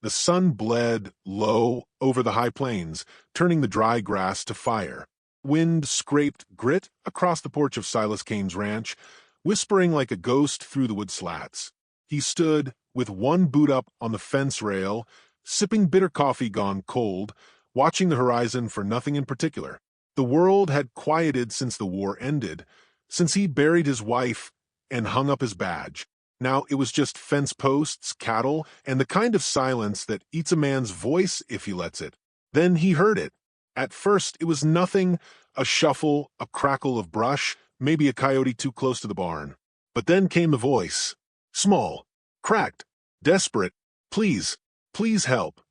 The sun bled low over the high plains, turning the dry grass to fire. Wind scraped grit across the porch of Silas Kane's ranch, whispering like a ghost through the wood slats. He stood, with one boot up on the fence rail, sipping bitter coffee gone cold, watching the horizon for nothing in particular. The world had quieted since the war ended, since he buried his wife and hung up his badge. Now it was just fence posts, cattle, and the kind of silence that eats a man's voice if he lets it. Then he heard it. At first, it was nothing, a shuffle, a crackle of brush, maybe a coyote too close to the barn. But then came the voice. Small, cracked, desperate. Please, please help.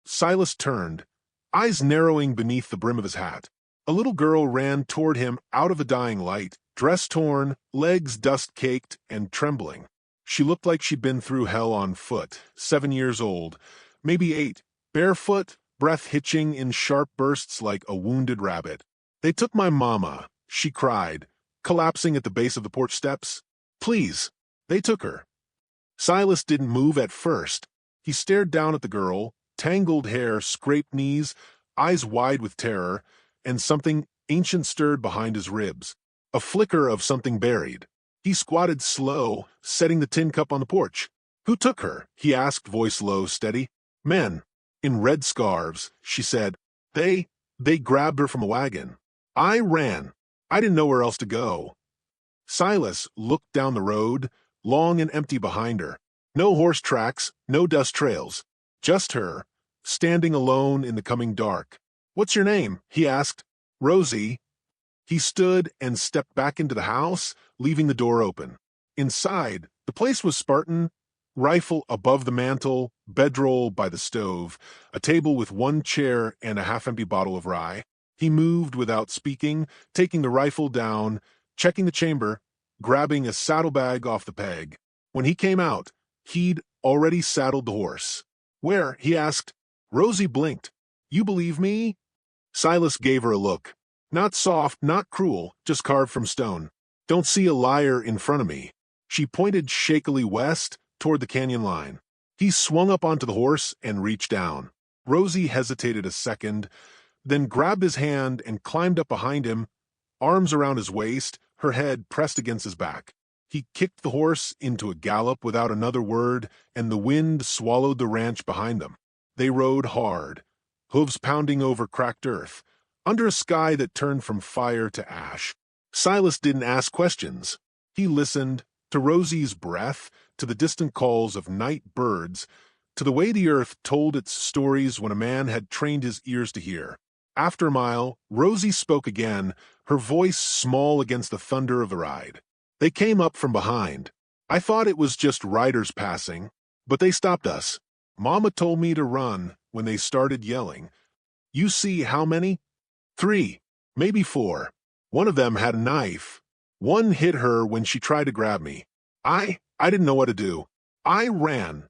Silas turned, eyes narrowing beneath the brim of his hat. A little girl ran toward him out of the dying light, dress torn, legs dust-caked and trembling. She looked like she'd been through hell on foot, 7 years old, maybe 8, barefoot, breath hitching in sharp bursts like a wounded rabbit. "They took my mama," she cried, collapsing at the base of the porch steps. "Please, they took her." Silas didn't move at first. He stared down at the girl, tangled hair, scraped knees, eyes wide with terror, and something ancient stirred behind his ribs. A flicker of something buried. He squatted slow, setting the tin cup on the porch. "Who took her?" he asked, voice low, steady. "Men. In red scarves," she said. They grabbed her from a wagon. I ran. I didn't know where else to go." Silas looked down the road, long and empty behind her. No horse tracks, no dust trails. Just her, standing alone in the coming dark. "What's your name?" he asked. "Rosie." He stood and stepped back into the house, leaving the door open. Inside, the place was Spartan. Rifle above the mantel, bedroll by the stove, a table with one chair and a half-empty bottle of rye. He moved without speaking, taking the rifle down, checking the chamber, grabbing a saddlebag off the peg. When he came out, he'd already saddled the horse. "Where?" he asked. Rosie blinked. "You believe me?" Silas gave her a look. Not soft, not cruel, just carved from stone. "Don't see a liar in front of me." She pointed shakily west, toward the canyon line. He swung up onto the horse and reached down. Rosie hesitated a second, then grabbed his hand and climbed up behind him, arms around his waist, her head pressed against his back. He kicked the horse into a gallop without another word, and the wind swallowed the ranch behind them. They rode hard, hooves pounding over cracked earth, under a sky that turned from fire to ash. Silas didn't ask questions. He listened to Rosie's breath, to the distant calls of night birds, to the way the earth told its stories when a man had trained his ears to hear. After a mile, Rosie spoke again, her voice small against the thunder of the ride. "They came up from behind. I thought it was just riders passing, but they stopped us. Mama told me to run when they started yelling. You see how many? 3, maybe 4. One of them had a knife. One hit her when she tried to grab me. I didn't know what to do. I ran."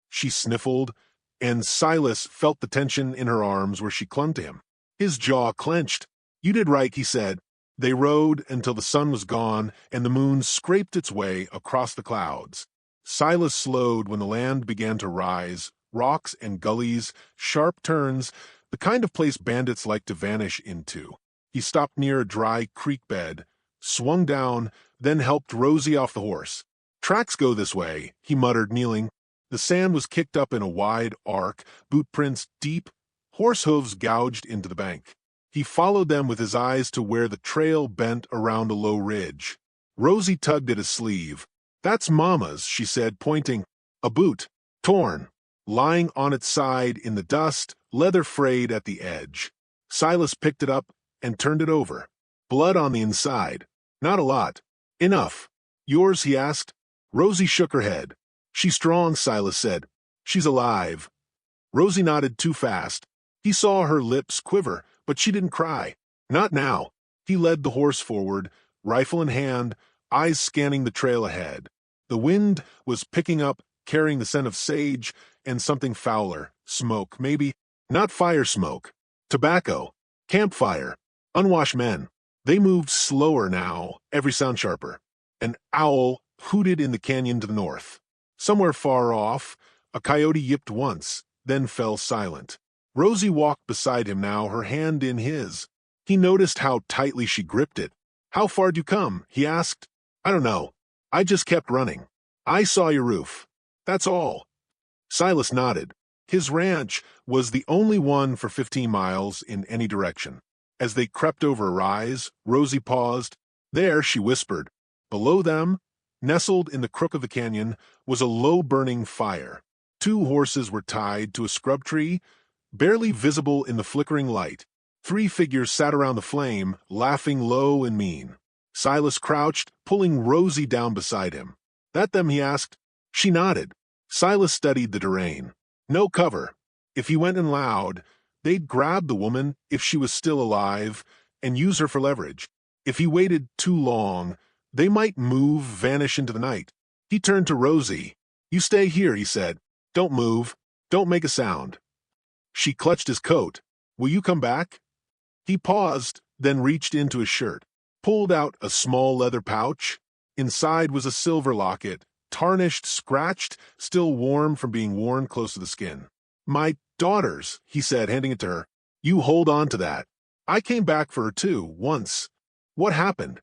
She sniffled, and Silas felt the tension in her arms where she clung to him. His jaw clenched. "You did right," he said. They rode until the sun was gone and the moon scraped its way across the clouds. Silas slowed when the land began to rise, rocks and gullies, sharp turns, the kind of place bandits like to vanish into. He stopped near a dry creek bed, swung down, then helped Rosie off the horse. "Tracks go this way," he muttered, kneeling. The sand was kicked up in a wide arc, boot prints deep, horse hooves gouged into the bank. He followed them with his eyes to where the trail bent around a low ridge. Rosie tugged at his sleeve. "That's Mama's," she said, pointing. "A boot, torn, lying on its side in the dust, leather frayed at the edge." Silas picked it up and turned it over. Blood on the inside. "Not a lot." "Enough." "Yours?" he asked. Rosie shook her head. "She's strong," Silas said. "She's alive." Rosie nodded too fast. He saw her lips quiver, but she didn't cry. Not now. He led the horse forward, rifle in hand, eyes scanning the trail ahead. The wind was picking up, carrying the scent of sage and something fouler, smoke, maybe. Not fire smoke. Tobacco. Campfire. Unwashed men. They moved slower now, every sound sharper. An owl hooted in the canyon to the north. Somewhere far off, a coyote yipped once, then fell silent. Rosie walked beside him now, her hand in his. He noticed how tightly she gripped it. "How far'd you come?" he asked. "I don't know. I just kept running. I saw your roof. That's all." Silas nodded. His ranch was the only one for 15 miles in any direction. As they crept over a rise, Rosie paused. "There," she whispered. Below them, nestled in the crook of the canyon, was a low-burning fire. 2 horses were tied to a scrub tree, barely visible in the flickering light. 3 figures sat around the flame, laughing low and mean. Silas crouched, pulling Rosie down beside him. "That them?" he asked. She nodded. Silas studied the terrain. No cover. If he went in loud, they'd grab the woman, if she was still alive, and use her for leverage. If he waited too long, they might move, vanish into the night. He turned to Rosie. "You stay here," he said. "Don't move. Don't make a sound." She clutched his coat. "Will you come back?" He paused, then reached into his shirt, pulled out a small leather pouch. Inside was a silver locket, tarnished, scratched, still warm from being worn close to the skin. "My daughter's," he said, handing it to her. "You hold on to that. I came back for her too, once. What happened?"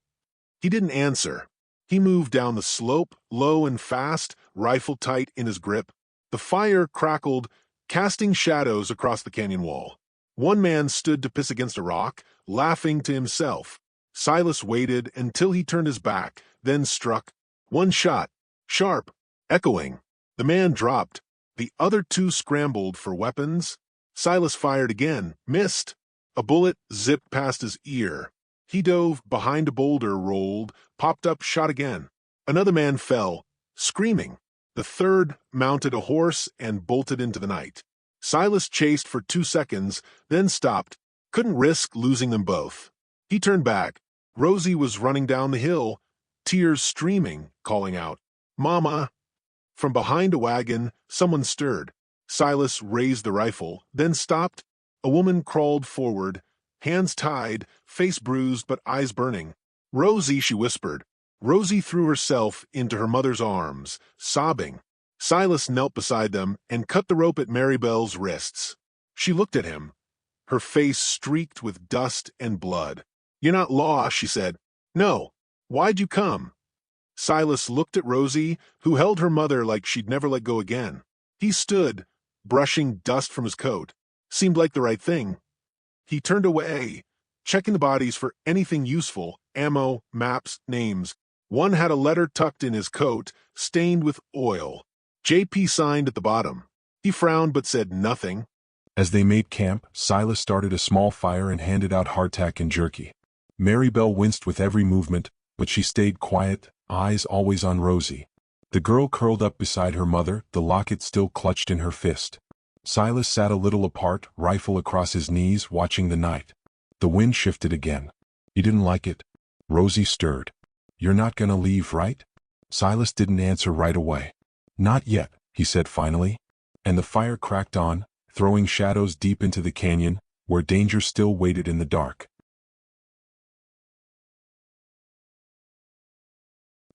He didn't answer. He moved down the slope, low and fast, rifle tight in his grip. The fire crackled, casting shadows across the canyon wall. One man stood to piss against a rock, laughing to himself. Silas waited until he turned his back, then struck. One shot, sharp, echoing. The man dropped. The other 2 scrambled for weapons. Silas fired again, missed. A bullet zipped past his ear. He dove behind a boulder, rolled, popped up, shot again. Another man fell, screaming. The 3rd mounted a horse and bolted into the night. Silas chased for 2 seconds, then stopped. Couldn't risk losing them both. He turned back. Rosie was running down the hill, tears streaming, calling out, "Mama!" From behind a wagon, someone stirred. Silas raised the rifle, then stopped. A woman crawled forward, hands tied, face bruised but eyes burning. "Rosie," she whispered. Rosie threw herself into her mother's arms, sobbing. Silas knelt beside them and cut the rope at Marybelle's wrists. She looked at him, her face streaked with dust and blood. "You're not lost," she said. "No. Why'd you come?" Silas looked at Rosie, who held her mother like she'd never let go again. He stood, brushing dust from his coat. Seemed like the right thing. He turned away, checking the bodies for anything useful, ammo, maps, names. One had a letter tucked in his coat, stained with oil. JP signed at the bottom. He frowned but said nothing. As they made camp, Silas started a small fire and handed out hardtack and jerky. Marybelle winced with every movement, but she stayed quiet, eyes always on Rosie. The girl curled up beside her mother, the locket still clutched in her fist. Silas sat a little apart, rifle across his knees, watching the night. The wind shifted again. He didn't like it. Rosie stirred. "You're not gonna leave, right?" Silas didn't answer right away. "Not yet," he said finally. And the fire cracked on, throwing shadows deep into the canyon, where danger still waited in the dark.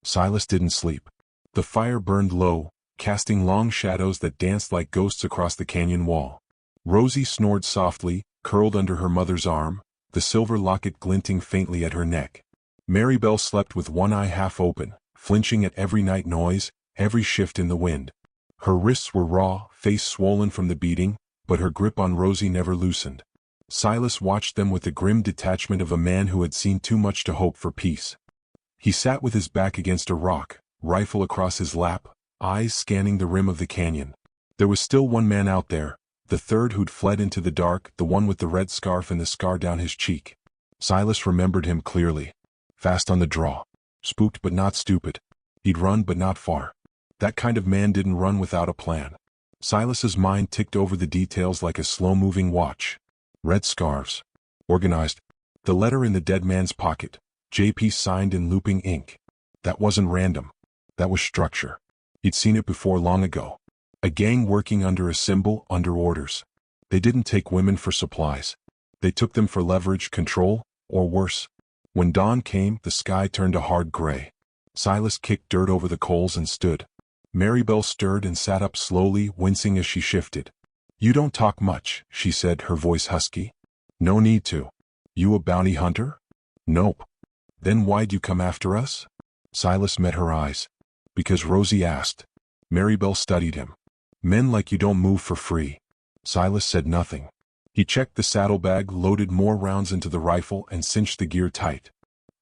Silas didn't sleep. The fire burned low, casting long shadows that danced like ghosts across the canyon wall. Rosie snored softly, curled under her mother's arm, the silver locket glinting faintly at her neck. Marybelle slept with one eye half open, flinching at every night noise, every shift in the wind. Her wrists were raw, face swollen from the beating, but her grip on Rosie never loosened. Silas watched them with the grim detachment of a man who had seen too much to hope for peace. He sat with his back against a rock, rifle across his lap, eyes scanning the rim of the canyon. There was still one man out there, the 3rd who'd fled into the dark, the one with the red scarf and the scar down his cheek. Silas remembered him clearly. Fast on the draw. Spooked but not stupid. He'd run but not far. That kind of man didn't run without a plan. Silas's mind ticked over the details like a slow-moving watch. Red scarves. Organized. The letter in the dead man's pocket. JP signed in looping ink. That wasn't random. That was structure. He'd seen it before long ago. A gang working under a symbol, under orders. They didn't take women for supplies. They took them for leverage, control, or worse. When dawn came, the sky turned a hard gray. Silas kicked dirt over the coals and stood. Marybelle stirred and sat up slowly, wincing as she shifted. You don't talk much, she said, her voice husky. No need to. You a bounty hunter? Nope. Then why'd you come after us? Silas met her eyes. Because Rosie asked. Maribel studied him. Men like you don't move for free. Silas said nothing. He checked the saddlebag, loaded more rounds into the rifle, and cinched the gear tight.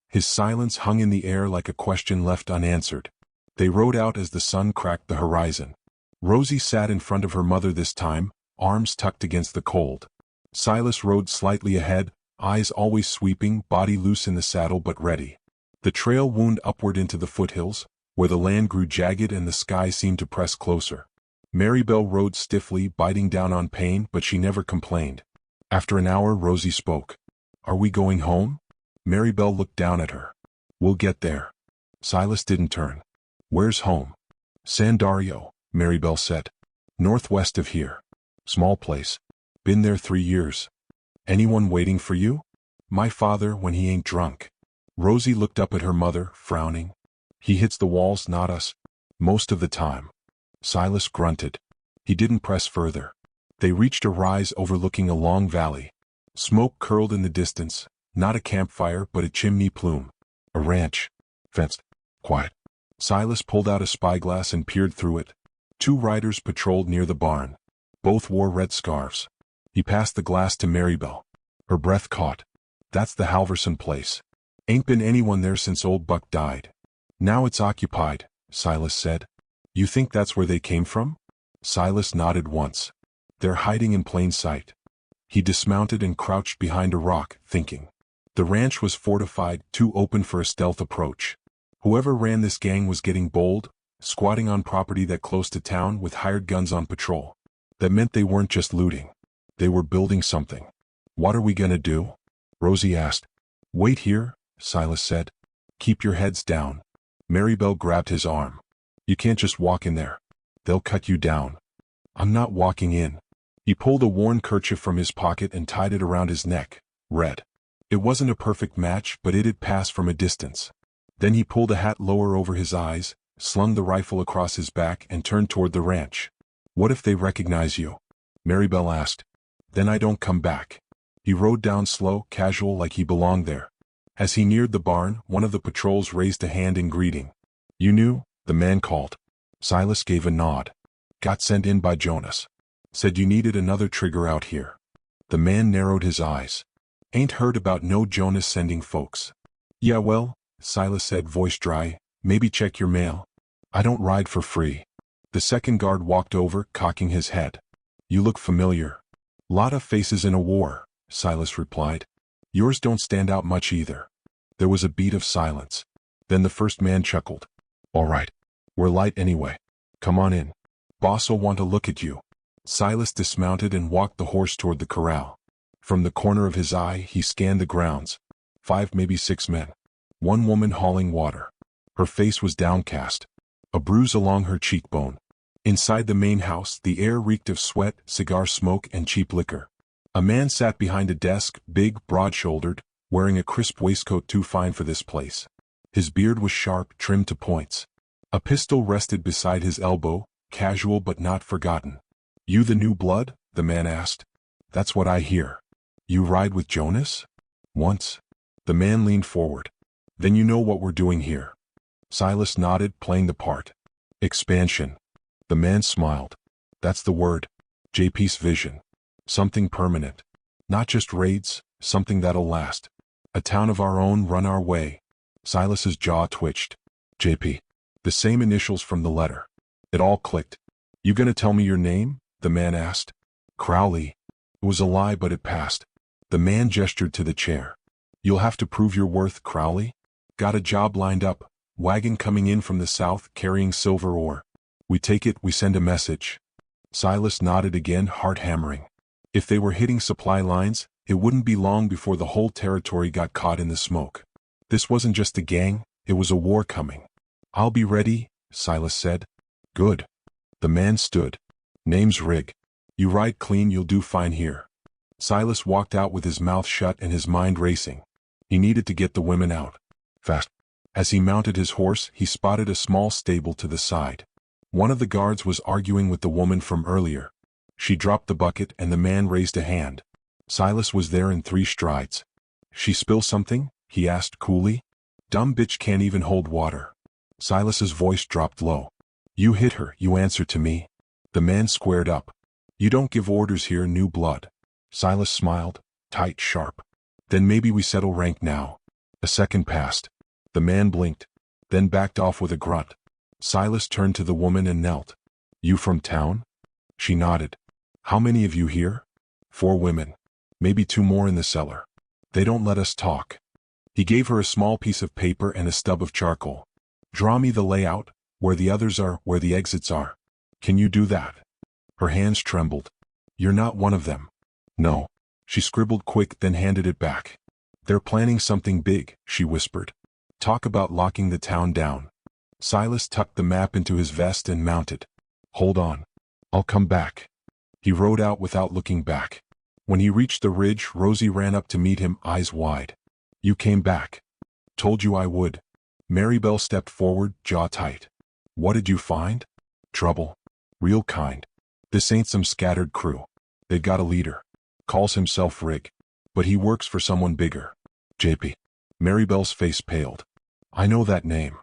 His silence hung in the air like a question left unanswered. They rode out as the sun cracked the horizon. Rosie sat in front of her mother this time, arms tucked against the cold. Silas rode slightly ahead, eyes always sweeping, body loose in the saddle but ready. The trail wound upward into the foothills, where the land grew jagged and the sky seemed to press closer. Maribel rode stiffly, biting down on pain, but she never complained. After an hour, Rosie spoke. Are we going home? Maribel looked down at her. We'll get there. Silas didn't turn. Where's home? San Dario, Maribel said. Northwest of here. Small place. Been there 3 years. Anyone waiting for you? My father when he ain't drunk. Rosie looked up at her mother, frowning. He hits the walls, not us. Most of the time. Silas grunted. He didn't press further. They reached a rise overlooking a long valley. Smoke curled in the distance, not a campfire but a chimney plume. A ranch. Fenced. Quiet. Silas pulled out a spyglass and peered through it. 2 riders patrolled near the barn. Both wore red scarves. He passed the glass to Maribel. Her breath caught. That's the Halverson place. Ain't been anyone there since old Buck died. Now it's occupied, Silas said. You think that's where they came from? Silas nodded once. They're hiding in plain sight. He dismounted and crouched behind a rock, thinking. The ranch was fortified, too open for a stealth approach. Whoever ran this gang was getting bold, squatting on property that close to town with hired guns on patrol. That meant they weren't just looting. They were building something. What are we gonna do? Rosie asked. Wait here, Silas said. Keep your heads down. Maribel grabbed his arm. You can't just walk in there. They'll cut you down. I'm not walking in. He pulled a worn kerchief from his pocket and tied it around his neck, red. It wasn't a perfect match, but it had passed from a distance. Then he pulled a hat lower over his eyes, slung the rifle across his back, and turned toward the ranch. What if they recognize you? Maribel asked. Then I don't come back. He rode down slow, casual, like he belonged there. As he neared the barn, one of the patrols raised a hand in greeting. You knew? The man called. Silas gave a nod. Got sent in by Jonas. Said you needed another trigger out here. The man narrowed his eyes. Ain't heard about no Jonas sending folks. Yeah well, Silas said, voice dry, maybe check your mail. I don't ride for free. The second guard walked over, cocking his head. You look familiar. Lot of faces in a war, Silas replied. Yours don't stand out much either. There was a beat of silence. Then the first man chuckled. All right. We're light anyway. Come on in. Boss'll want to look at you. Silas dismounted and walked the horse toward the corral. From the corner of his eye, he scanned the grounds. 5, maybe 6 men. 1 woman hauling water. Her face was downcast. A bruise along her cheekbone. Inside the main house, the air reeked of sweat, cigar smoke, and cheap liquor. A man sat behind a desk, big, broad-shouldered, wearing a crisp waistcoat too fine for this place. His beard was sharp, trimmed to points. A pistol rested beside his elbow, casual but not forgotten. You the new blood? The man asked. That's what I hear. You ride with Jonas? Once. The man leaned forward. Then you know what we're doing here. Silas nodded, playing the part. Expansion. The man smiled. That's the word. JP's vision. Something permanent. Not just raids, something that'll last. A town of our own, run our way. Silas's jaw twitched. JP. The same initials from the letter. It all clicked. You gonna tell me your name? The man asked. Crowley. It was a lie, but it passed. The man gestured to the chair. You'll have to prove your worth, Crowley. Got a job lined up. Wagon coming in from the south, carrying silver ore. We take it, we send a message. Silas nodded again, heart hammering. If they were hitting supply lines, it wouldn't be long before the whole territory got caught in the smoke. This wasn't just a gang, it was a war coming. I'll be ready, Silas said. Good. The man stood. Name's Rig. You ride clean, you'll do fine here. Silas walked out with his mouth shut and his mind racing. He needed to get the women out. Fast. As he mounted his horse, he spotted a small stable to the side. One of the guards was arguing with the woman from earlier. She dropped the bucket and the man raised a hand. Silas was there in 3 strides. She spill something? He asked coolly. Dumb bitch can't even hold water. Silas's voice dropped low. You hit her, you answer to me. The man squared up. You don't give orders here, new blood. Silas smiled, tight, sharp. Then maybe we settle rank now. A second passed. The man blinked, then backed off with a grunt. Silas turned to the woman and knelt. You from town? She nodded. How many of you here? 4 women. Maybe 2 more in the cellar. They don't let us talk. He gave her a small piece of paper and a stub of charcoal. Draw me the layout, where the others are, where the exits are. Can you do that? Her hands trembled. You're not one of them. No. She scribbled quick, then handed it back. They're planning something big, she whispered. Talk about locking the town down. Silas tucked the map into his vest and mounted. Hold on. I'll come back. He rode out without looking back. When he reached the ridge, Rosie ran up to meet him, eyes wide. You came back. Told you I would. Maribel stepped forward, jaw tight. What did you find? Trouble. Real kind. This ain't some scattered crew. They've got a leader. Calls himself Rig. But he works for someone bigger. JP. Maribel's face paled. I know that name.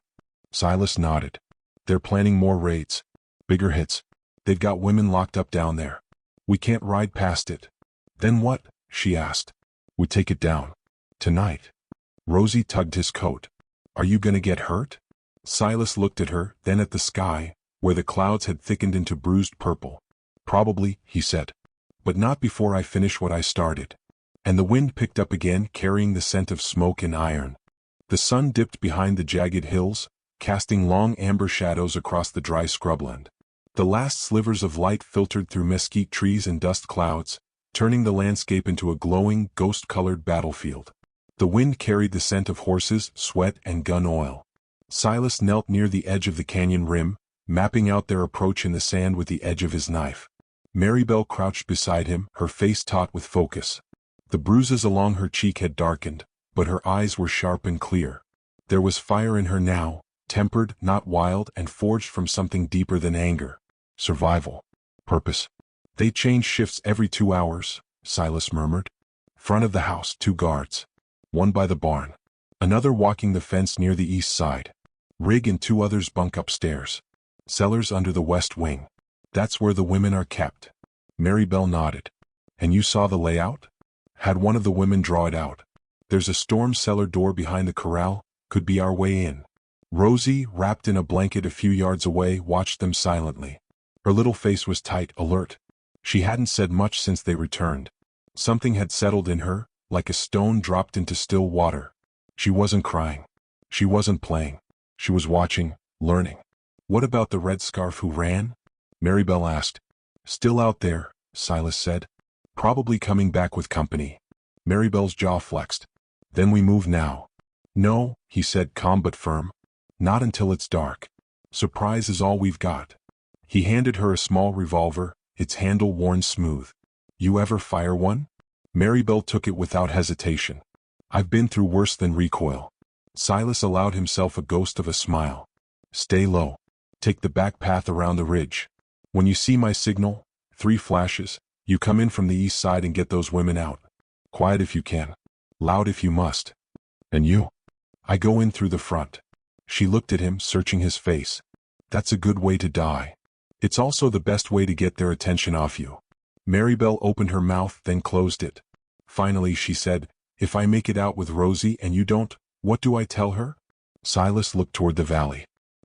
Silas nodded. They're planning more raids. Bigger hits. They've got women locked up down there. We can't ride past it. Then what? She asked. We take it down. Tonight. Rosie tugged his coat. Are you gonna get hurt? Silas looked at her, then at the sky, where the clouds had thickened into bruised purple. Probably, he said. But not before I finish what I started. And the wind picked up again, carrying the scent of smoke and iron. The sun dipped behind the jagged hills, casting long amber shadows across the dry scrubland. The last slivers of light filtered through mesquite trees and dust clouds, turning the landscape into a glowing, ghost-colored battlefield. The wind carried the scent of horses, sweat, and gun oil. Silas knelt near the edge of the canyon rim, mapping out their approach in the sand with the edge of his knife. Maribel crouched beside him, her face taut with focus. The bruises along her cheek had darkened, but her eyes were sharp and clear. There was fire in her now, tempered, not wild, and forged from something deeper than anger. Survival. Purpose. They change shifts every 2 hours, Silas murmured. Front of the house, 2 guards. One by the barn. Another walking the fence near the east side. Rig and 2 others bunk upstairs. Cellars under the west wing. That's where the women are kept. Maribel nodded. And you saw the layout? Had one of the women draw it out. There's a storm cellar door behind the corral, could be our way in. Rosie, wrapped in a blanket a few yards away, watched them silently. Her little face was tight, alert. She hadn't said much since they returned. Something had settled in her, like a stone dropped into still water. She wasn't crying. She wasn't playing. She was watching, learning. What about the red scarf who ran? Maribel asked. Still out there, Silas said. Probably coming back with company. Maribel's jaw flexed. Then we move now. No, he said, calm but firm. Not until it's dark. Surprise is all we've got. He handed her a small revolver, its handle worn smooth. You ever fire one? Maribel took it without hesitation. I've been through worse than recoil. Silas allowed himself a ghost of a smile. Stay low. Take the back path around the ridge. When you see my signal, 3 flashes, you come in from the east side and get those women out. Quiet if you can. Loud if you must. And you? I go in through the front. She looked at him, searching his face. That's a good way to die. It's also the best way to get their attention off you. Maribel opened her mouth, then closed it. Finally she said, If I make it out with Rosie and you don't, what do I tell her? Silas looked toward the valley.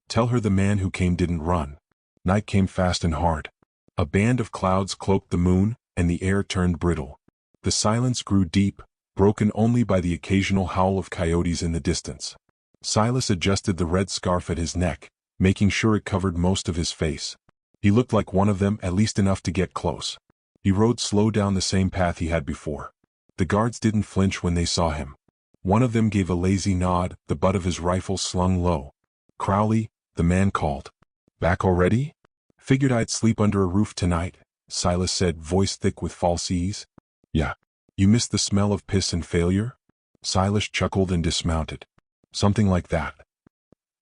Tell her the man who came didn't run. Night came fast and hard. A band of clouds cloaked the moon, and the air turned brittle. The silence grew deep, broken only by the occasional howl of coyotes in the distance. Silas adjusted the red scarf at his neck, making sure it covered most of his face. He looked like one of them, at least enough to get close. He rode slow down the same path he had before. The guards didn't flinch when they saw him. One of them gave a lazy nod, the butt of his rifle slung low. Crowley, the man called. Back already? Figured I'd sleep under a roof tonight, Silas said, voice thick with false ease. Yeah. You missed the smell of piss and failure? Silas chuckled and dismounted. Something like that.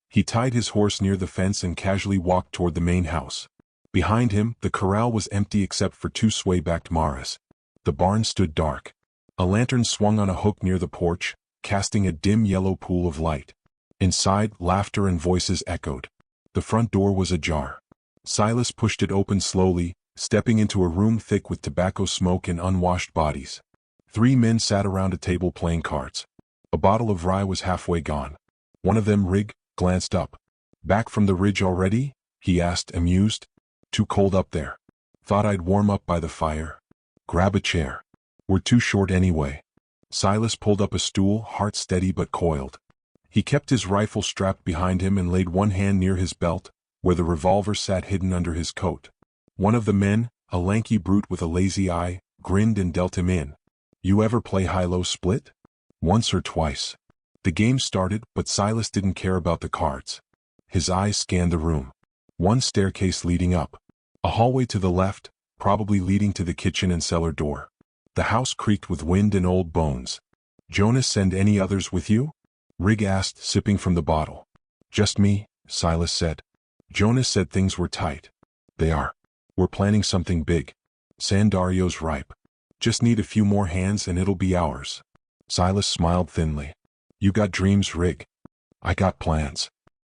He tied his horse near the fence and casually walked toward the main house. Behind him, the corral was empty except for two sway-backed maras. The barn stood dark. A lantern swung on a hook near the porch, casting a dim yellow pool of light. Inside, laughter and voices echoed. The front door was ajar. Silas pushed it open slowly, stepping into a room thick with tobacco smoke and unwashed bodies. 3 men sat around a table playing cards. A bottle of rye was halfway gone. One of them, Rig, glanced up. "Back from the ridge already?" he asked, amused. "Too cold up there. Thought I'd warm up by the fire. Grab a chair. We're too short anyway." Silas pulled up a stool, heart steady but coiled. He kept his rifle strapped behind him and laid one hand near his belt, where the revolver sat hidden under his coat. One of the men, a lanky brute with a lazy eye, grinned and dealt him in. "You ever play high-low split?" "Once or twice." The game started, but Silas didn't care about the cards. His eyes scanned the room. One staircase leading up. A hallway to the left, probably leading to the kitchen and cellar door. The house creaked with wind and old bones. "Jonas send any others with you?" Rig asked, sipping from the bottle. "Just me," Silas said. "Jonas said things were tight." "They are. We're planning something big. San Dario's ripe. Just need a few more hands and it'll be ours." Silas smiled thinly. "You got dreams, Rig. I got plans."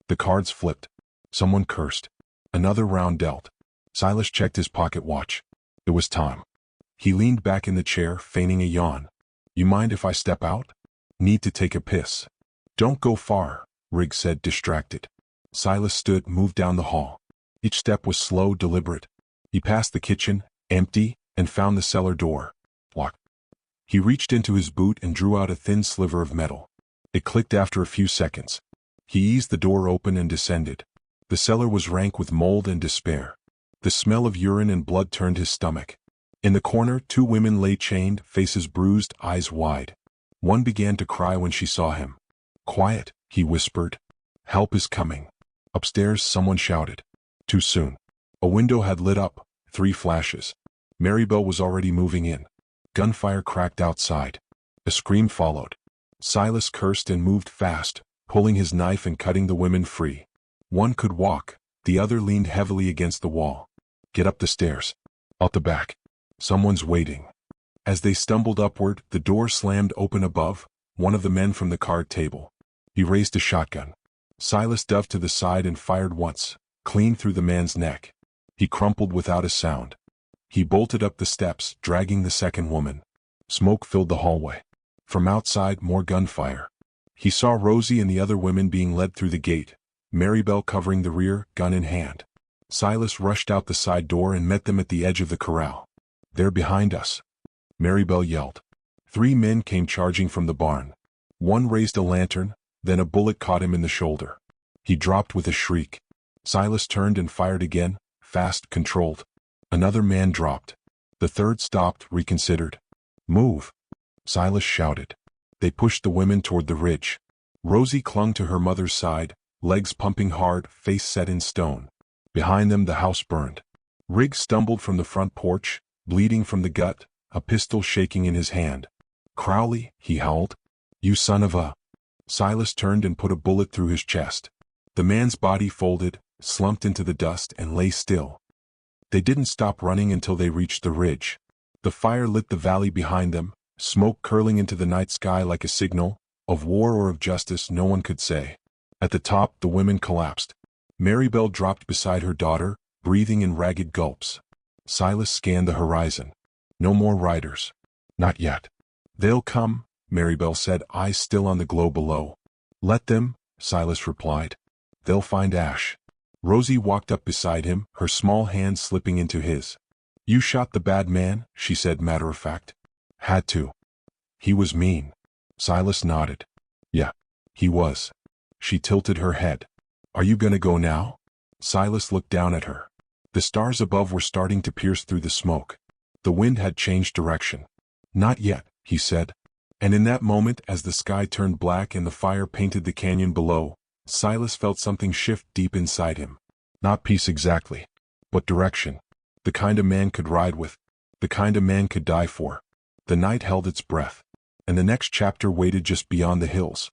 The cards flipped. Someone cursed. Another round dealt. Silas checked his pocket watch. It was time. He leaned back in the chair, feigning a yawn. "You mind if I step out? Need to take a piss." "Don't go far," Rig said, distracted. Silas stood, moved down the hall. Each step was slow, deliberate. He passed the kitchen, empty, and found the cellar door locked. He reached into his boot and drew out a thin sliver of metal. It clicked after a few seconds. He eased the door open and descended. The cellar was rank with mold and despair. The smell of urine and blood turned his stomach. In the corner, 2 women lay chained, faces bruised, eyes wide. One began to cry when she saw him. "Quiet," he whispered. "Help is coming." Upstairs, someone shouted. Too soon. A window had lit up, 3 flashes. Maribel was already moving in. Gunfire cracked outside. A scream followed. Silas cursed and moved fast, pulling his knife and cutting the women free. One could walk, the other leaned heavily against the wall. "Get up the stairs. Out the back. Someone's waiting." As they stumbled upward, the door slammed open above, one of the men from the card table. He raised a shotgun. Silas dove to the side and fired once, clean through the man's neck. He crumpled without a sound. He bolted up the steps, dragging the second woman. Smoke filled the hallway. From outside, more gunfire. He saw Rosie and the other women being led through the gate, Maribel covering the rear, gun in hand. Silas rushed out the side door and met them at the edge of the corral. "They're behind us," Maribel yelled. 3 men came charging from the barn. One raised a lantern, then a bullet caught him in the shoulder. He dropped with a shriek. Silas turned and fired again, fast, controlled. Another man dropped. The third stopped, reconsidered. "Move," Silas shouted. They pushed the women toward the ridge. Rosie clung to her mother's side, legs pumping hard, face set in stone. Behind them, the house burned. Rig stumbled from the front porch, bleeding from the gut, a pistol shaking in his hand. "Crowley," he howled. "You son of a—" Silas turned and put a bullet through his chest. The man's body folded, slumped into the dust, and lay still. They didn't stop running until they reached the ridge. The fire lit the valley behind them, smoke curling into the night sky like a signal, of war or of justice no one could say. At the top, the women collapsed. Maribel dropped beside her daughter, breathing in ragged gulps. Silas scanned the horizon. No more riders. Not yet. "They'll come," Maribel said, eyes still on the glow below. "Let them," Silas replied. "They'll find Ash." Rosie walked up beside him, her small hand slipping into his. "You shot the bad man," she said matter-of-fact. "Had to." "He was mean." Silas nodded. "Yeah, he was." She tilted her head. "Are you gonna go now?" Silas looked down at her. The stars above were starting to pierce through the smoke. The wind had changed direction. "Not yet," he said. And in that moment, as the sky turned black and the fire painted the canyon below, Silas felt something shift deep inside him. Not peace exactly, but direction. The kind a man could ride with. The kind a man could die for. The night held its breath. And the next chapter waited just beyond the hills.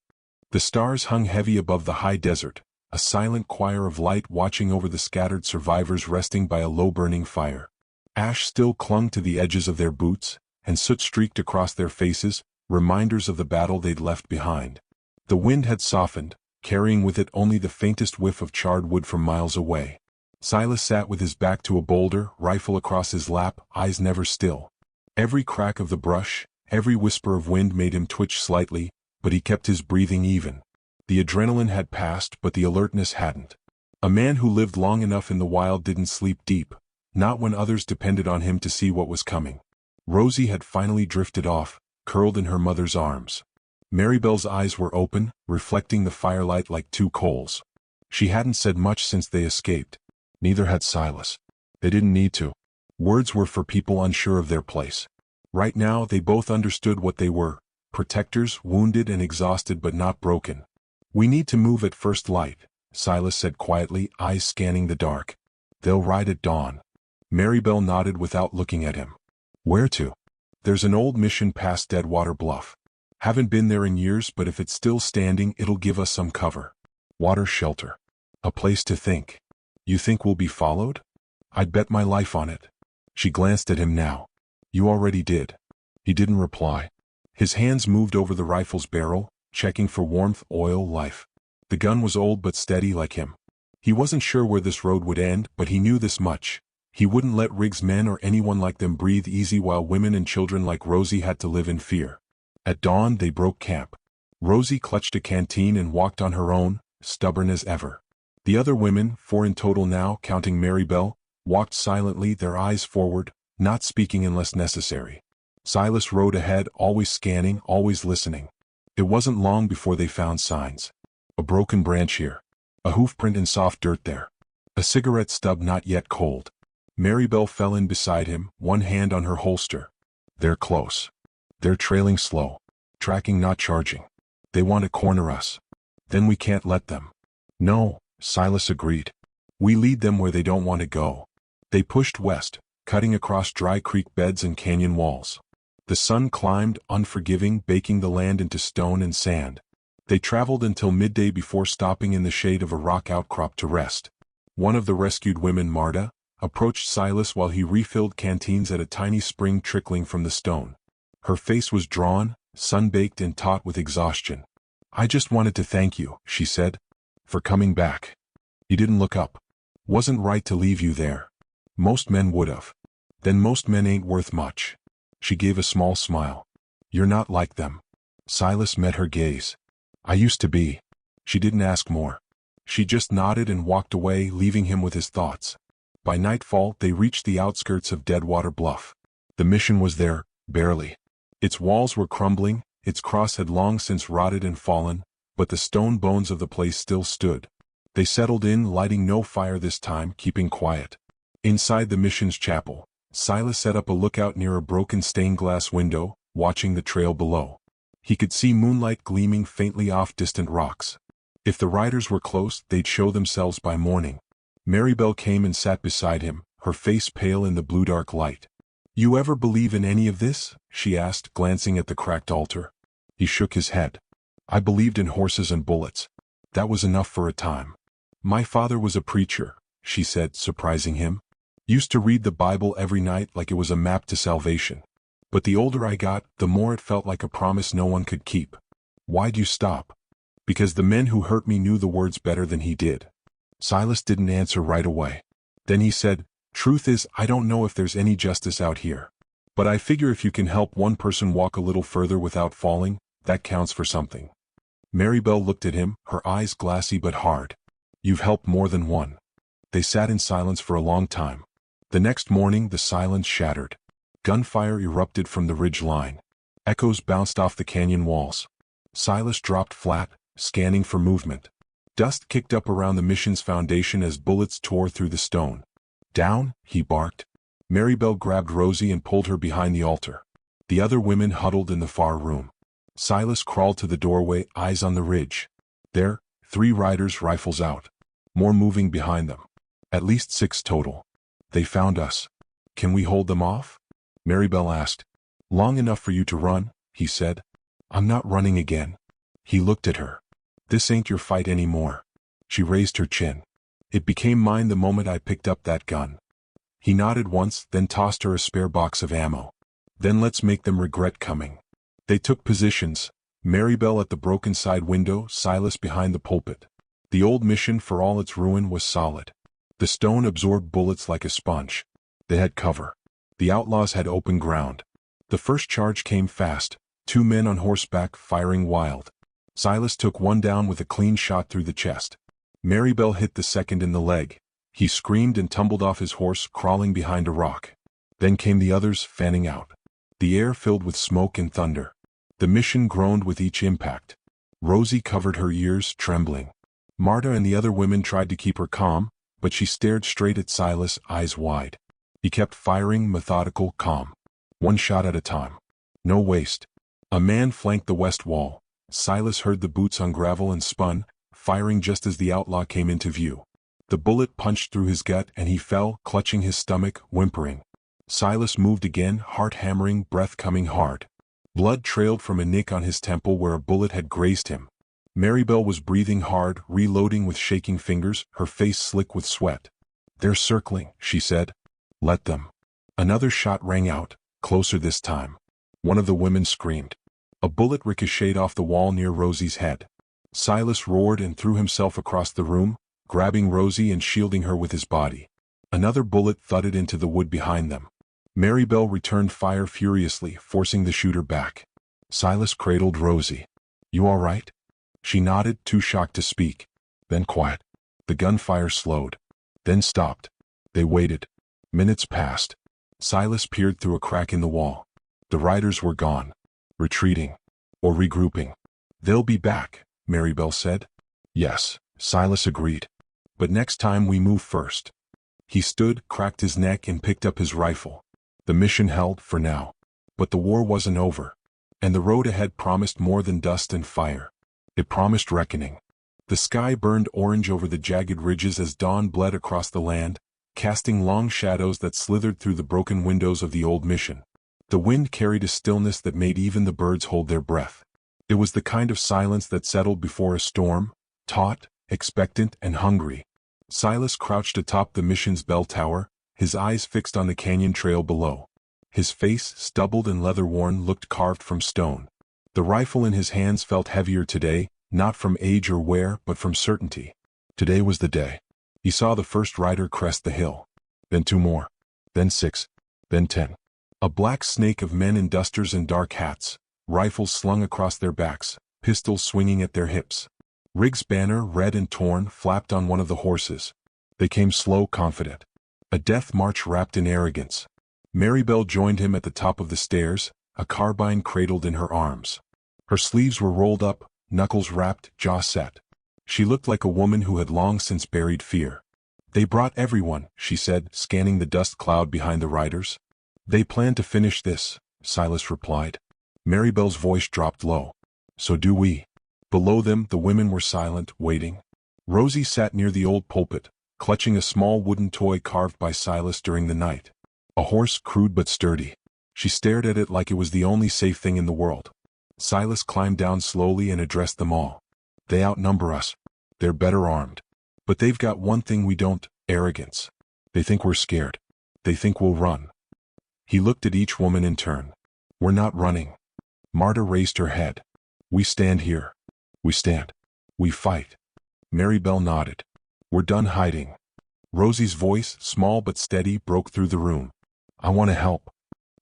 The stars hung heavy above the high desert, a silent choir of light watching over the scattered survivors resting by a low-burning fire. Ash still clung to the edges of their boots, and soot streaked across their faces, reminders of the battle they'd left behind. The wind had softened, carrying with it only the faintest whiff of charred wood from miles away. Silas sat with his back to a boulder, rifle across his lap, eyes never still. Every crack of the brush, every whisper of wind made him twitch slightly, but he kept his breathing even. The adrenaline had passed, but the alertness hadn't. A man who lived long enough in the wild didn't sleep deep, not when others depended on him to see what was coming. Rosie had finally drifted off, curled in her mother's arms. Maribel's eyes were open, reflecting the firelight like two coals. She hadn't said much since they escaped. Neither had Silas. They didn't need to. Words were for people unsure of their place. Right now they both understood what they were: protectors, wounded and exhausted but not broken. "We need to move at first light," Silas said quietly, eyes scanning the dark. "They'll ride at dawn." Maribel nodded without looking at him. "Where to?" "There's an old mission past Deadwater Bluff. Haven't been there in years, but if it's still standing, it'll give us some cover. Water, shelter. A place to think." "You think we'll be followed?" "I'd bet my life on it." She glanced at him now. "You already did." He didn't reply. His hands moved over the rifle's barrel, checking for warmth, oil, life. The gun was old but steady like him. He wasn't sure where this road would end, but he knew this much: he wouldn't let Riggs' men or anyone like them breathe easy while women and children like Rosie had to live in fear. At dawn they broke camp. Rosie clutched a canteen and walked on her own, stubborn as ever. The other women, 4 in total now, counting Maribel, walked silently, their eyes forward, not speaking unless necessary. Silas rode ahead, always scanning, always listening. It wasn't long before they found signs. A broken branch here. A hoofprint in soft dirt there. A cigarette stub not yet cold. Maribel fell in beside him, one hand on her holster. "They're close. They're trailing slow. Tracking, not charging. They want to corner us. Then we can't let them." "No," Silas agreed. "We lead them where they don't want to go." They pushed west, cutting across dry creek beds and canyon walls. The sun climbed, unforgiving, baking the land into stone and sand. They traveled until midday before stopping in the shade of a rock outcrop to rest. One of the rescued women, Marta, approached Silas while he refilled canteens at a tiny spring trickling from the stone. Her face was drawn, sun-baked and taut with exhaustion. "I just wanted to thank you," she said, "for coming back." He didn't look up. "Wasn't right to leave you there. Most men would have. Then most men ain't worth much." She gave a small smile. "You're not like them." Silas met her gaze. "I used to be." She didn't ask more. She just nodded and walked away, leaving him with his thoughts. By nightfall they reached the outskirts of Deadwater Bluff. The mission was there, barely. Its walls were crumbling, its cross had long since rotted and fallen, but the stone bones of the place still stood. They settled in, lighting no fire this time, keeping quiet. Inside the mission's chapel, Silas set up a lookout near a broken stained glass window, watching the trail below. He could see moonlight gleaming faintly off distant rocks. If the riders were close, they'd show themselves by morning. Maribel came and sat beside him, her face pale in the blue-dark light. "You ever believe in any of this?" she asked, glancing at the cracked altar. He shook his head. "I believed in horses and bullets. That was enough for a time. My father was a preacher," she said, surprising him. "Used to read the Bible every night like it was a map to salvation. But the older I got, the more it felt like a promise no one could keep." "Why'd you stop?" "Because the men who hurt me knew the words better than he did." Silas didn't answer right away. Then he said, "Truth is, I don't know if there's any justice out here. But I figure if you can help one person walk a little further without falling, that counts for something." Maribel looked at him, her eyes glassy but hard. "You've helped more than one." They sat in silence for a long time. The next morning the silence shattered. Gunfire erupted from the ridge line. Echoes bounced off the canyon walls. Silas dropped flat, scanning for movement. Dust kicked up around the mission's foundation as bullets tore through the stone. "Down," he barked. Maribel grabbed Rosie and pulled her behind the altar. The other women huddled in the far room. Silas crawled to the doorway, eyes on the ridge. There, 3 riders, rifles out. More moving behind them. At least 6 total. "They found us. Can we hold them off?" Maribel asked. "Long enough for you to run," he said. "I'm not running again." He looked at her. "This ain't your fight anymore." She raised her chin. It became mine the moment I picked up that gun. He nodded once, then tossed her a spare box of ammo. Then let's make them regret coming. They took positions, Maribel at the broken side window, Silas behind the pulpit. The old mission, for all its ruin, was solid. The stone absorbed bullets like a sponge. They had cover. The outlaws had open ground. The first charge came fast, 2 men on horseback firing wild. Silas took one down with a clean shot through the chest. Maribel hit the second in the leg. He screamed and tumbled off his horse, crawling behind a rock. Then came the others, fanning out. The air filled with smoke and thunder. The mission groaned with each impact. Rosie covered her ears, trembling. Marta and the other women tried to keep her calm, but she stared straight at Silas, eyes wide. He kept firing, methodical, calm. 1 shot at a time. No waste. A man flanked the west wall. Silas heard the boots on gravel and spun, firing just as the outlaw came into view. The bullet punched through his gut and he fell, clutching his stomach, whimpering. Silas moved again, heart hammering, breath coming hard. Blood trailed from a nick on his temple where a bullet had grazed him. Maribel was breathing hard, reloading with shaking fingers, her face slick with sweat. "They're circling," she said. "Let them." Another shot rang out, closer this time. One of the women screamed. A bullet ricocheted off the wall near Rosie's head. Silas roared and threw himself across the room, grabbing Rosie and shielding her with his body. Another bullet thudded into the wood behind them. Maribel returned fire furiously, forcing the shooter back. Silas cradled Rosie. "You all right?" She nodded, too shocked to speak. Then quiet. The gunfire slowed. Then stopped. They waited. Minutes passed. Silas peered through a crack in the wall. The riders were gone. Retreating. Or regrouping. "They'll be back," Maribel said. "Yes," Silas agreed. "But next time we move first." He stood, cracked his neck and picked up his rifle. The mission held, for now. But the war wasn't over. And the road ahead promised more than dust and fire. It promised reckoning. The sky burned orange over the jagged ridges as dawn bled across the land, casting long shadows that slithered through the broken windows of the old mission. The wind carried a stillness that made even the birds hold their breath. It was the kind of silence that settled before a storm, taut, expectant, and hungry. Silas crouched atop the mission's bell tower, his eyes fixed on the canyon trail below. His face, stubbled and leather-worn, looked carved from stone. The rifle in his hands felt heavier today, not from age or wear, but from certainty. Today was the day. He saw the first rider crest the hill. Then 2 more. Then 6. Then 10. A black snake of men in dusters and dark hats, rifles slung across their backs, pistols swinging at their hips. Riggs' banner, red and torn, flapped on one of the horses. They came slow, confident. A death march wrapped in arrogance. Maribel joined him at the top of the stairs, a carbine cradled in her arms. Her sleeves were rolled up, knuckles wrapped, jaw set. She looked like a woman who had long since buried fear. "They brought everyone," she said, scanning the dust cloud behind the riders. "They plan to finish this," Silas replied. Maribel's voice dropped low. "So do we." Below them, the women were silent, waiting. Rosie sat near the old pulpit, clutching a small wooden toy carved by Silas during the night. A horse, crude but sturdy. She stared at it like it was the only safe thing in the world. Silas climbed down slowly and addressed them all. "They outnumber us. They're better armed. But they've got one thing we don't: arrogance. They think we're scared. They think we'll run." He looked at each woman in turn. "We're not running." Marta raised her head. "We stand here. We stand. We fight." Maribel nodded. "We're done hiding." Rosie's voice, small but steady, broke through the room. "I want to help."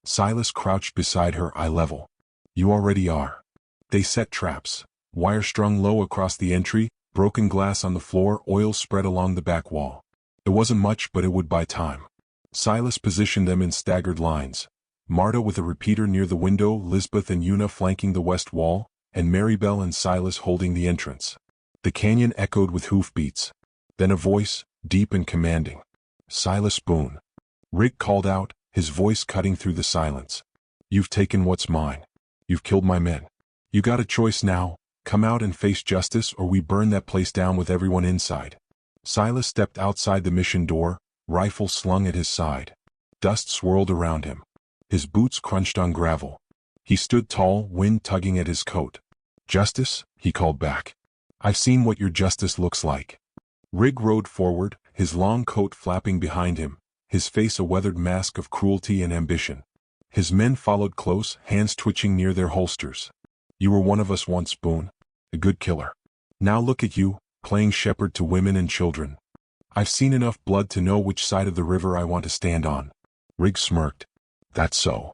Silas crouched beside her, eye level. "You already are." They set traps. Wire strung low across the entry, broken glass on the floor, oil spread along the back wall. It wasn't much, but it would buy time. Silas positioned them in staggered lines. Marta with a repeater near the window, Lisbeth and Una flanking the west wall, and Maribel and Silas holding the entrance. The canyon echoed with hoofbeats. Then a voice, deep and commanding. "Silas Boone." Rick called out, his voice cutting through the silence. "You've taken what's mine. You've killed my men. You got a choice now: come out and face justice, or we burn that place down with everyone inside." Silas stepped outside the mission door, rifle slung at his side. Dust swirled around him. His boots crunched on gravel. He stood tall, wind tugging at his coat. "Justice?" he called back. "I've seen what your justice looks like. Rig rode forward, his long coat flapping behind him, his face a weathered mask of cruelty and ambition. His men followed close, hands twitching near their holsters. "You were one of us once, Boone. A good killer. Now look at you, playing shepherd to women and children. I've seen enough blood to know which side of the river I want to stand on." Rig smirked. "That's so."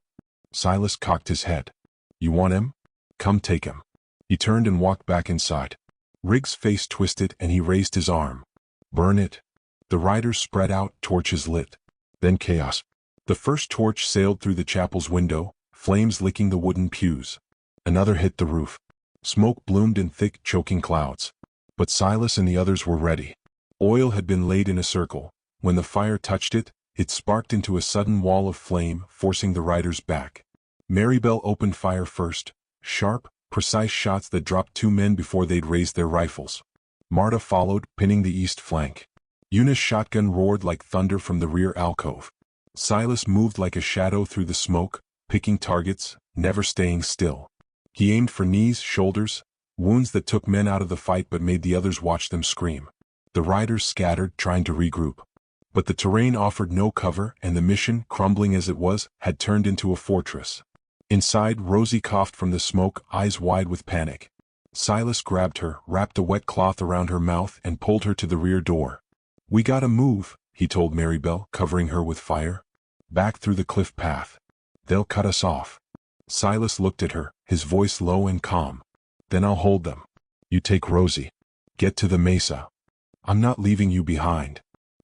Silas cocked his head. "You want him? Come take him." He turned and walked back inside. Rig's face twisted and he raised his arm. "Burn it." The riders spread out, torches lit. Then chaos. The first torch sailed through the chapel's window, flames licking the wooden pews. Another hit the roof. Smoke bloomed in thick, choking clouds. But Silas and the others were ready. Oil had been laid in a circle. When the fire touched it, it sparked into a sudden wall of flame, forcing the riders back. Marybelle opened fire first, sharp, precise shots that dropped 2 men before they'd raised their rifles. Marta followed, pinning the east flank. Eunice's shotgun roared like thunder from the rear alcove. Silas moved like a shadow through the smoke, picking targets, never staying still. He aimed for knees, shoulders, wounds that took men out of the fight but made the others watch them scream. The riders scattered, trying to regroup. But the terrain offered no cover, and the mission, crumbling as it was, had turned into a fortress. Inside, Rosie coughed from the smoke, eyes wide with panic. Silas grabbed her, wrapped a wet cloth around her mouth, and pulled her to the rear door. "We gotta move," he told Marybelle, covering her with fire. "Back through the cliff path. They'll cut us off." Silas looked at her, his voice low and calm. "Then I'll hold them. You take Rosie. Get to the mesa. I'm not leaving you behind."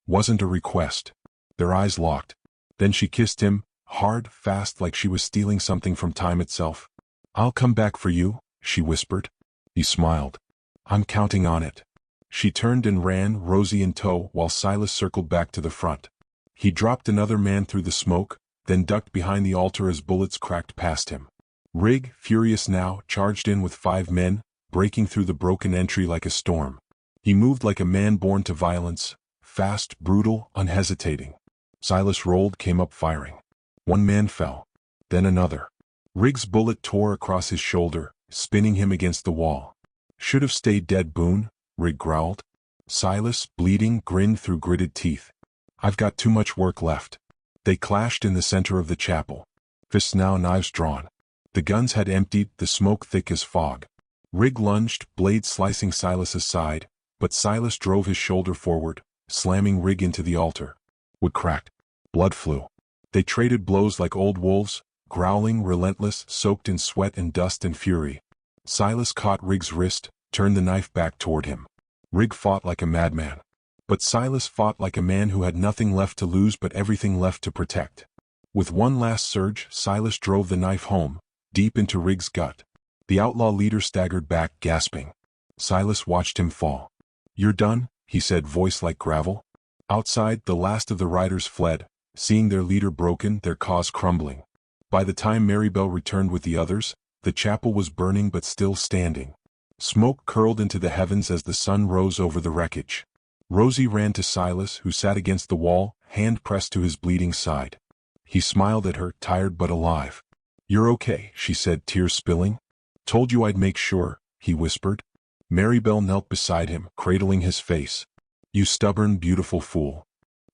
Wasn't a request. Their eyes locked. Then she kissed him, hard, fast, like she was stealing something from time itself. "I'll come back for you," she whispered. He smiled. "I'm counting on it." She turned and ran, Rosie in tow, while Silas circled back to the front. He dropped another man through the smoke, then ducked behind the altar as bullets cracked past him. Rig, furious now, charged in with 5 men, breaking through the broken entry like a storm. He moved like a man born to violence, fast, brutal, unhesitating. Silas rolled, came up firing. 1 man fell. Then another. Rig's bullet tore across his shoulder, spinning him against the wall. "Should have stayed dead, Boone," Rig growled. Silas, bleeding, grinned through gritted teeth. "I've got too much work left." They clashed in the center of the chapel. Fists now, knives drawn. The guns had emptied, the smoke thick as fog. Rig lunged, blade slicing Silas's side, but Silas drove his shoulder forward, slamming Rig into the altar. Wood cracked. Blood flew. They traded blows like old wolves, growling, relentless, soaked in sweat and dust and fury. Silas caught Rig's wrist, turned the knife back toward him. Rig fought like a madman. But Silas fought like a man who had nothing left to lose but everything left to protect. With one last surge, Silas drove the knife home, deep into Rig's gut. The outlaw leader staggered back, gasping. Silas watched him fall. "You're done," he said, voice like gravel. Outside, the last of the riders fled, seeing their leader broken, their cause crumbling. By the time Marybelle returned with the others, the chapel was burning but still standing. Smoke curled into the heavens as the sun rose over the wreckage. Rosie ran to Silas, who sat against the wall, hand pressed to his bleeding side. He smiled at her, tired but alive. "You're okay," she said, tears spilling. "Told you I'd make sure," he whispered. Marybelle knelt beside him, cradling his face. "You stubborn, beautiful fool."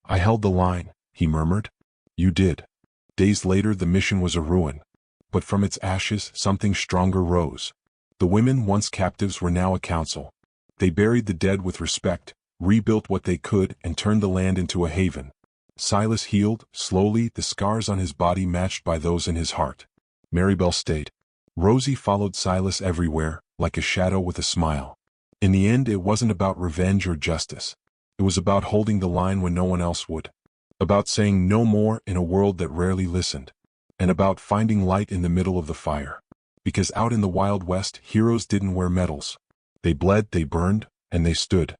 "I held the line," he murmured. "You did." Days later, the mission was a ruin. But from its ashes, something stronger rose. The women, once captives, were now a council. They buried the dead with respect, rebuilt what they could, and turned the land into a haven. Silas healed, slowly, the scars on his body matched by those in his heart. Marybelle stayed. Rosie followed Silas everywhere, like a shadow with a smile. In the end, it wasn't about revenge or justice. It was about holding the line when no one else would. About saying no more in a world that rarely listened. And about finding light in the middle of the fire. Because out in the Wild West, heroes didn't wear medals. They bled, they burned, and they stood.